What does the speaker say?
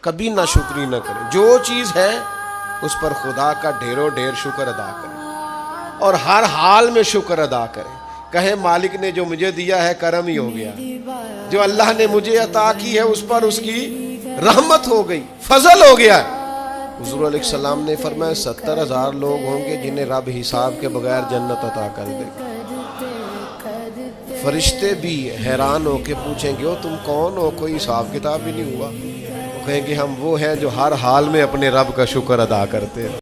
कभी ना शुक्री ना करें। जो चीज़ है उस पर खुदा का ढेरों ढेर शुक्र अदा करें और हर हाल में शुक्र अदा करें। कहे मालिक ने जो मुझे दिया है करम ही हो गया, जो अल्लाह ने मुझे अता की है उस पर उसकी रहमत हो गई, फजल हो गया। हुजूर अलैहिस्सलाम ने फरमाया 70,000 लोग होंगे जिन्हें रब हिसाब के बगैर जन्नत अता कर देगा। फरिश्ते भी हैरान होके पूछेंगे ओ तुम कौन हो, कोई हिसाब किताब भी नहीं हुआ। वो कहेंगे हम वो हैं जो हर हाल में अपने रब का शुक्र अदा करते हैं।